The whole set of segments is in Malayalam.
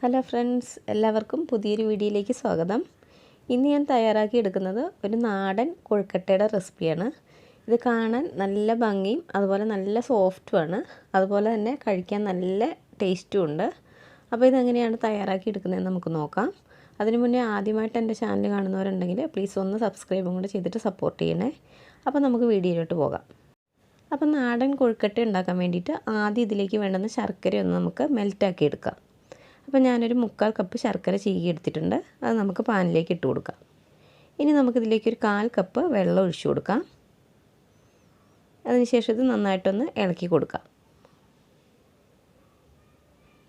ഹലോ ഫ്രണ്ട്സ്, എല്ലാവർക്കും പുതിയൊരു വീഡിയോയിലേക്ക് സ്വാഗതം. ഇന്ന് ഞാൻ തയ്യാറാക്കിയെടുക്കുന്നത് ഒരു നാടൻ കൊഴുക്കട്ടയുടെ റെസിപ്പിയാണ്. ഇത് കാണാൻ നല്ല ഭംഗിയും അതുപോലെ നല്ല സോഫ്റ്റുമാണ്. അതുപോലെ തന്നെ കഴിക്കാൻ നല്ല ടേസ്റ്റും ഉണ്ട്. അപ്പോൾ ഇതെങ്ങനെയാണ് തയ്യാറാക്കിയെടുക്കുന്നതെന്ന് നമുക്ക് നോക്കാം. അതിനു മുന്നേ ആദ്യമായിട്ട് എൻ്റെ ചാനൽ കാണുന്നവരുണ്ടെങ്കിൽ പ്ലീസ് ഒന്ന് സബ്സ്ക്രൈബും കൂടെ ചെയ്തിട്ട് സപ്പോർട്ട് ചെയ്യണേ. അപ്പോൾ നമുക്ക് വീഡിയോയിലോട്ട് പോകാം. അപ്പോൾ നാടൻ കൊഴുക്കട്ട ഉണ്ടാക്കാൻ വേണ്ടിയിട്ട് ആദ്യം ഇതിലേക്ക് വേണ്ടുന്ന ശർക്കര ഒന്ന് നമുക്ക് മെൽറ്റാക്കി എടുക്കാം. അപ്പോൾ ഞാനൊരു 1/4 കപ്പ് ശർക്കര ചീകി എടുത്തിട്ടുണ്ട്. അത് നമുക്ക് പാനിലേക്ക് ഇട്ട് കൊടുക്കാം. ഇനി നമുക്കിതിലേക്ക് ഒരു 1/4 കപ്പ് വെള്ളം ഒഴിച്ചു കൊടുക്കാം. അതിനുശേഷം ഇത് നന്നായിട്ടൊന്ന് ഇളക്കി കൊടുക്കാം.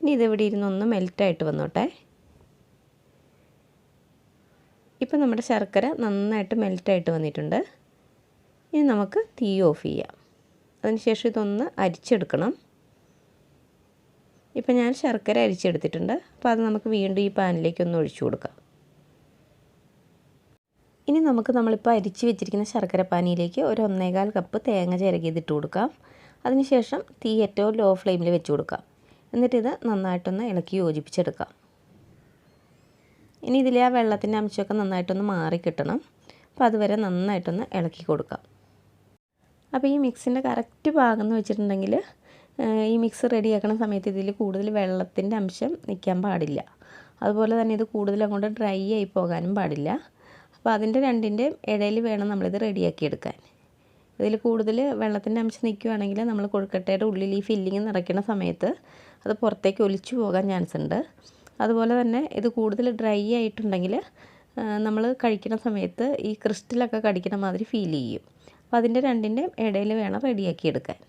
ഇനി ഇതിവിടെ ഇരുന്നൊന്ന് മെൽറ്റായിട്ട് വന്നോട്ടെ. ഇപ്പം നമ്മുടെ ശർക്കര നന്നായിട്ട് മെൽറ്റായിട്ട് വന്നിട്ടുണ്ട്. ഇനി നമുക്ക് തീ ഓഫ് ചെയ്യാം. അതിനുശേഷം ഇതൊന്ന് അരിച്ചെടുക്കണം. ഇപ്പം ഞാൻ ശർക്കര അരിച്ചെടുത്തിട്ടുണ്ട്. അപ്പോൾ അത് നമുക്ക് വീണ്ടും ഈ പാനിലേക്ക് ഒന്ന് ഒഴിച്ചു കൊടുക്കാം. ഇനി നമുക്ക് നമ്മളിപ്പോൾ അരിച്ച് വെച്ചിരിക്കുന്ന ശർക്കര പാനിയിലേക്ക് ഒരു 1/4 കപ്പ് തേങ്ങ ചിരകിയതിട്ട് കൊടുക്കാം. അതിനുശേഷം തീ ഏറ്റവും ലോ ഫ്ലെയിമിൽ വെച്ച് കൊടുക്കാം. എന്നിട്ടിത് നന്നായിട്ടൊന്ന് ഇളക്കി യോജിപ്പിച്ചെടുക്കാം. ഇനി ഇതിലെ ആ വെള്ളത്തിൻ്റെ അംശമൊക്കെ നന്നായിട്ടൊന്ന് മാറി കിട്ടണം. അപ്പോൾ അതുവരെ നന്നായിട്ടൊന്ന് ഇളക്കി കൊടുക്കാം. അപ്പോൾ ഈ മിക്സിൻ്റെ കറക്റ്റ് പാകം എന്ന് വെച്ചിട്ടുണ്ടെങ്കിൽ ഈ മിക്സ് റെഡിയാക്കുന്ന സമയത്ത് ഇതിൽ കൂടുതൽ വെള്ളത്തിൻ്റെ അംശം നിൽക്കാൻ പാടില്ല. അതുപോലെ തന്നെ ഇത് കൂടുതൽ അങ്ങോട്ട് ഡ്രൈ ആയി പോകാനും പാടില്ല. അപ്പോൾ അതിൻ്റെ രണ്ടിൻ്റെയും ഇടയിൽ വേണം നമ്മളിത് റെഡിയാക്കി എടുക്കാൻ. ഇതിൽ കൂടുതൽ വെള്ളത്തിൻ്റെ അംശം നിൽക്കുകയാണെങ്കിൽ നമ്മൾ കൊഴുക്കട്ടയുടെ ഉള്ളിൽ ഈ ഫില്ലിങ് നിറയ്ക്കുന്ന സമയത്ത് അത് പുറത്തേക്ക് ഒലിച്ചു പോകാൻ ചാൻസ് ഉണ്ട്. അതുപോലെ തന്നെ ഇത് കൂടുതൽ ഡ്രൈ ആയിട്ടുണ്ടെങ്കിൽ നമ്മൾ കഴിക്കുന്ന സമയത്ത് ഈ ക്രിസ്റ്റലൊക്കെ കടിക്കുന്ന മാതിരി ഫീൽ ചെയ്യും. അപ്പോൾ അതിൻ്റെ രണ്ടിൻ്റെയും ഇടയിൽ വേണം റെഡിയാക്കി എടുക്കാൻ.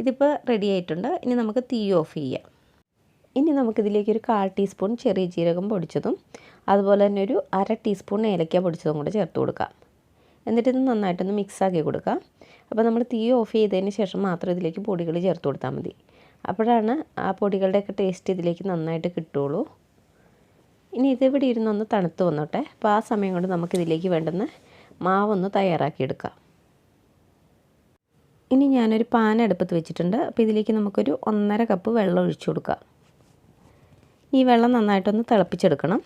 ഇതിപ്പോൾ റെഡി ആയിട്ടുണ്ട്. ഇനി നമുക്ക് തീ ഓഫ് ചെയ്യാം. ഇനി നമുക്കിതിലേക്ക് ഒരു 1/4 ടീസ്പൂൺ ചെറിയ ജീരകം പൊടിച്ചതും അതുപോലെ തന്നെ ഒരു 1/2 ടീസ്പൂൺ ഏലക്ക പൊടിച്ചതും കൂടെ ചേർത്ത് കൊടുക്കാം. എന്നിട്ട് ഇത് നന്നായിട്ടൊന്ന് മിക്സാക്കി കൊടുക്കാം. അപ്പോൾ നമ്മൾ തീ ഓഫ് ചെയ്തതിന് ശേഷം മാത്രം ഇതിലേക്ക് പൊടികൾ ചേർത്ത് കൊടുത്താൽ മതി. അപ്പോഴാണ് ആ പൊടികളുടെയൊക്കെ ടേസ്റ്റ് ഇതിലേക്ക് നന്നായിട്ട് കിട്ടുള്ളൂ. ഇനി ഇതിവിടെ ഇരുന്നൊന്ന് തണുത്ത് വന്നോട്ടെ. അപ്പോൾ ആ സമയം കൊണ്ട് നമുക്കിതിലേക്ക് വേണ്ടുന്ന മാവൊന്ന് തയ്യാറാക്കിയെടുക്കാം. ഇനി ഞാനൊരു പാൻ അടുപ്പത്ത് വെച്ചിട്ടുണ്ട്. അപ്പോൾ ഇതിലേക്ക് നമുക്കൊരു 1/2 കപ്പ് വെള്ളം ഒഴിച്ചു കൊടുക്കാം. ഈ വെള്ളം നന്നായിട്ടൊന്ന് തിളപ്പിച്ചെടുക്കണം.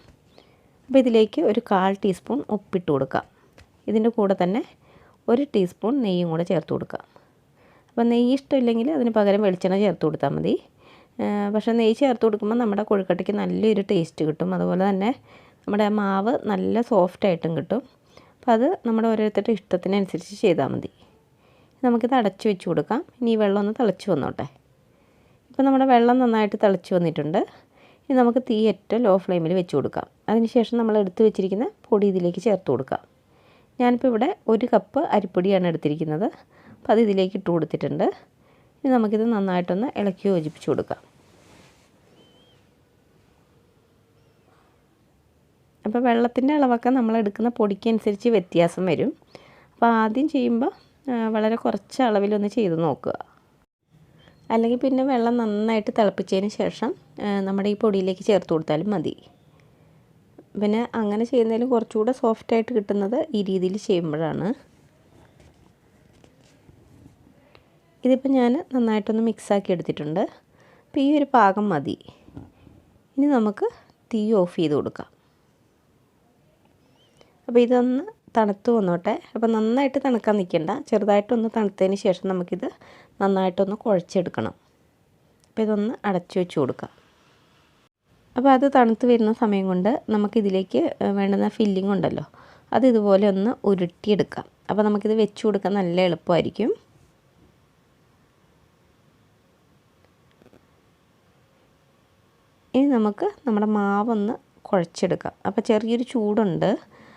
അപ്പോൾ ഇതിലേക്ക് ഒരു 1/4 ടീസ്പൂൺ ഉപ്പിട്ട് കൊടുക്കാം. ഇതിൻ്റെ കൂടെ തന്നെ 1 ടീസ്പൂൺ നെയ്യും കൂടെ ചേർത്ത് കൊടുക്കാം. അപ്പോൾ നെയ്യ് ഇഷ്ടമില്ലെങ്കിൽ അതിന് പകരം വെളിച്ചെണ്ണ ചേർത്ത് കൊടുത്താൽ മതി. പക്ഷേ നെയ്യ് ചേർത്ത് കൊടുക്കുമ്പോൾ നമ്മുടെ കൊഴുക്കട്ടയ്ക്ക് നല്ലൊരു ടേസ്റ്റ് കിട്ടും. അതുപോലെ തന്നെ നമ്മുടെ മാവ് നല്ല സോഫ്റ്റായിട്ടും കിട്ടും. അപ്പോൾ അത് നമ്മുടെ ഓരോരുത്തരുടെ ഇഷ്ടത്തിനനുസരിച്ച് ചെയ്താൽ മതി. നമുക്കിത് അടച്ചു വെച്ച് കൊടുക്കാം. ഇനി ഈ വെള്ളം ഒന്ന് തിളച്ച് വന്നോട്ടെ. ഇപ്പോൾ നമ്മുടെ വെള്ളം നന്നായിട്ട് തിളച്ച് വന്നിട്ടുണ്ട്. ഇനി നമുക്ക് തീ ഏറ്റവും ലോ ഫ്ലെയിമിൽ വെച്ച് കൊടുക്കാം. അതിനുശേഷം നമ്മൾ എടുത്ത് വെച്ചിരിക്കുന്ന പൊടി ഇതിലേക്ക് ചേർത്ത് കൊടുക്കാം. ഞാനിപ്പോൾ ഇവിടെ 1 കപ്പ് അരിപ്പൊടിയാണ് എടുത്തിരിക്കുന്നത്. അപ്പോൾ അത് ഇതിലേക്ക് ഇട്ട് കൊടുത്തിട്ടുണ്ട്. ഇനി നമുക്കിത് നന്നായിട്ടൊന്ന് ഇളക്കി യോജിപ്പിച്ച് കൊടുക്കാം. അപ്പോൾ വെള്ളത്തിൻ്റെ അളവൊക്കെ നമ്മൾ എടുക്കുന്ന പൊടിക്കനുസരിച്ച് വ്യത്യാസം വരും. അപ്പോൾ ആദ്യം ചെയ്യുമ്പോൾ വളരെ കുറച്ച് അളവിലൊന്ന് ചെയ്ത് നോക്കുക. അല്ലെങ്കിൽ പിന്നെ വെള്ളം നന്നായിട്ട് തിളപ്പിച്ചതിന് ശേഷം നമ്മുടെ ഈ പൊടിയിലേക്ക് ചേർത്ത് കൊടുത്താലും മതി. പിന്നെ അങ്ങനെ ചെയ്യുന്നതിലും കുറച്ചുകൂടെ സോഫ്റ്റായിട്ട് കിട്ടുന്നത് ഈ രീതിയിൽ ചെയ്യുമ്പോഴാണ്. ഇതിപ്പോൾ ഞാൻ നന്നായിട്ടൊന്ന് മിക്സാക്കി എടുത്തിട്ടുണ്ട്. അപ്പോൾ ഈ ഒരു പാകം മതി. ഇനി നമുക്ക് തീ ഓഫ് ചെയ്ത് കൊടുക്കാം. അപ്പോൾ ഇതൊന്ന് തണുത്ത് വന്നോട്ടെ. അപ്പോൾ നന്നായിട്ട് തണുക്കാൻ നിൽക്കേണ്ട. ചെറുതായിട്ടൊന്ന് തണുത്തതിന് ശേഷം നമുക്കിത് നന്നായിട്ടൊന്ന് കുഴച്ചെടുക്കണം. അപ്പോൾ ഇതൊന്ന് അടച്ചു വെച്ച് കൊടുക്കാം. അപ്പോൾ അത് തണുത്ത് വരുന്ന സമയം കൊണ്ട് നമുക്കിതിലേക്ക് വേണ്ടുന്ന ഫില്ലിംഗ് ഉണ്ടല്ലോ, അത് ഇതുപോലെ ഒന്ന് ഉരുട്ടിയെടുക്കാം. അപ്പോൾ നമുക്കിത് വെച്ച് കൊടുക്കാൻ നല്ല എളുപ്പമായിരിക്കും. ഇനി നമുക്ക് നമ്മുടെ മാവൊന്ന് കുഴച്ചെടുക്കാം. അപ്പോൾ ചെറിയൊരു ചൂടുണ്ട്.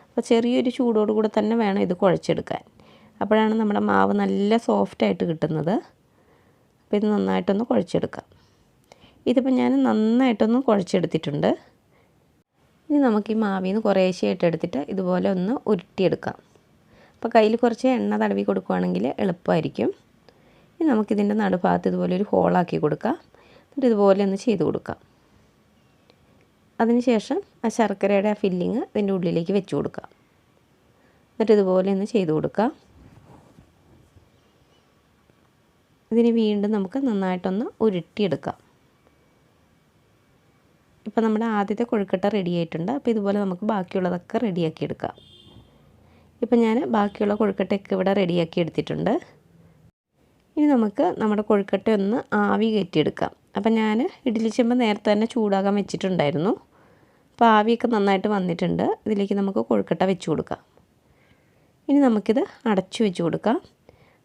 അപ്പോൾ ചെറിയൊരു ചൂടോട് കൂടെ തന്നെ വേണം ഇത് കുഴച്ചെടുക്കാൻ. അപ്പോഴാണ് നമ്മുടെ മാവ് നല്ല സോഫ്റ്റായിട്ട് കിട്ടുന്നത്. അപ്പോൾ ഇത് നന്നായിട്ടൊന്ന് കുഴച്ചെടുക്കാം. ഇതിപ്പോൾ ഞാൻ നന്നായിട്ടൊന്ന് കുഴച്ചെടുത്തിട്ടുണ്ട്. ഇനി നമുക്ക് ഈ മാവിൽ നിന്ന് കുറേശ്ശെയായിട്ട് എടുത്തിട്ട് ഇതുപോലെ ഒന്ന് ഉരുട്ടിയെടുക്കാം. അപ്പോൾ കയ്യിൽ കുറച്ച് എണ്ണ തടവി കൊടുക്കുകയാണെങ്കിൽ എളുപ്പമായിരിക്കും. ഇനി നമുക്കിതിൻ്റെ നടുഭാഗത്ത് ഇതുപോലെ ഒരു ഹോളാക്കി കൊടുക്കാം. എന്നിട്ട് ഇതുപോലെ ഒന്ന് ചെയ്ത് കൊടുക്കാം. അതിനുശേഷം ആ ശർക്കരയുടെ ആ ഫില്ലിങ് ഇതിൻ്റെ ഉള്ളിലേക്ക് വെച്ച് കൊടുക്കാം. എന്നിട്ട് ഇതുപോലെ ഒന്ന് ചെയ്ത് കൊടുക്കാം. ഇതിന് വീണ്ടും നമുക്ക് നന്നായിട്ടൊന്ന് ഉരുട്ടിയെടുക്കാം. ഇപ്പോൾ നമ്മുടെ ആദ്യത്തെ കൊഴുക്കട്ട റെഡി ആയിട്ടുണ്ട്. അപ്പോൾ ഇതുപോലെ നമുക്ക് ബാക്കിയുള്ളതൊക്കെ റെഡിയാക്കി എടുക്കാം. ഇപ്പോൾ ഞാൻ ബാക്കിയുള്ള കൊഴുക്കട്ടയൊക്കെ ഇവിടെ റെഡിയാക്കി എടുത്തിട്ടുണ്ട്. ഇനി നമുക്ക് നമ്മുടെ കൊഴുക്കട്ട ഒന്ന് ആവി കയറ്റിയെടുക്കാം. അപ്പം ഞാൻ ഇഡ്ഡലി ചെമ്പ് നേരത്തെ തന്നെ ചൂടാകാൻ വെച്ചിട്ടുണ്ടായിരുന്നു. അപ്പോൾ ആവിയൊക്കെ നന്നായിട്ട് വന്നിട്ടുണ്ട്. ഇതിലേക്ക് നമുക്ക് കൊഴുക്കട്ട വെച്ച് കൊടുക്കാം. ഇനി നമുക്കിത് അടച്ചു വെച്ച് കൊടുക്കാം.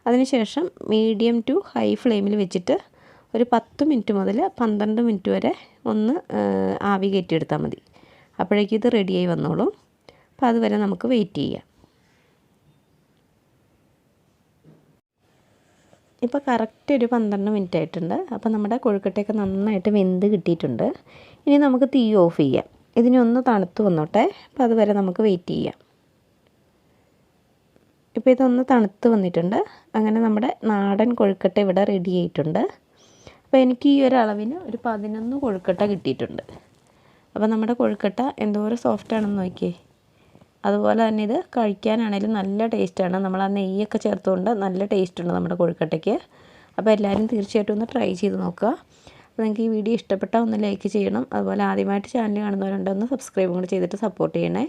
അതിനുശേഷം മീഡിയം ടു ഹൈ ഫ്ലെയിമിൽ വെച്ചിട്ട് ഒരു 10 മിനിറ്റ് മുതൽ 12 മിനിറ്റ് വരെ ഒന്ന് ആവി കയറ്റിയെടുത്താൽ മതി. അപ്പോഴേക്കും ഇത് റെഡിയായി വന്നോളും. അപ്പോൾ അതുവരെ നമുക്ക് വെയിറ്റ് ചെയ്യാം. ഇപ്പോൾ കറക്റ്റ് ഒരു 12 മിനിറ്റ് ആയിട്ടുണ്ട്. അപ്പോൾ നമ്മുടെ കൊഴുക്കട്ടയൊക്കെ നന്നായിട്ട് വെന്ത് കിട്ടിയിട്ടുണ്ട്. ഇനി നമുക്ക് തീ ഓഫ് ചെയ്യാം. ഇതിനെ ഒന്ന് തണുത്ത് വന്നോട്ടെ. അപ്പോൾ അതുവരെ നമുക്ക് വെയിറ്റ് ചെയ്യാം. ഇപ്പോൾ ഇതൊന്ന് തണുത്ത് വന്നിട്ടുണ്ട്. അങ്ങനെ നമ്മുടെ നാടൻ കൊഴുക്കട്ട ഇവിടെ റെഡി ആയിട്ടുണ്ട്. അപ്പോൾ എനിക്ക് ഈ ഒരു അളവിന് ഒരു 11 കൊഴുക്കട്ട കിട്ടിയിട്ടുണ്ട്. അപ്പോൾ നമ്മുടെ കൊഴുക്കട്ട എന്തോരം സോഫ്റ്റ് ആണെന്ന് നോക്കിയേ. അതുപോലെ തന്നെ ഇത് കഴിക്കാനാണെങ്കിലും നല്ല ടേസ്റ്റാണ്. നമ്മൾ ആ നെയ്യൊക്കെ ചേർത്തുകൊണ്ട് നല്ല ടേസ്റ്റ് ഉണ്ട് നമ്മുടെ കൊഴുക്കട്ടയ്ക്ക്. അപ്പോൾ എല്ലാവരും തീർച്ചയായിട്ടും ഒന്ന് ട്രൈ ചെയ്ത് നോക്കുക. അപ്പോൾ നിങ്ങൾക്ക് ഈ വീഡിയോ ഇഷ്ടപ്പെട്ടാൽ ഒന്ന് ലൈക്ക് ചെയ്യണം. അതുപോലെ ആദ്യമായിട്ട് ചാനൽ കാണുന്നവരുണ്ടെന്ന് സബ്സ്ക്രൈബും കൂടി ചെയ്തിട്ട് സപ്പോർട്ട് ചെയ്യണേ.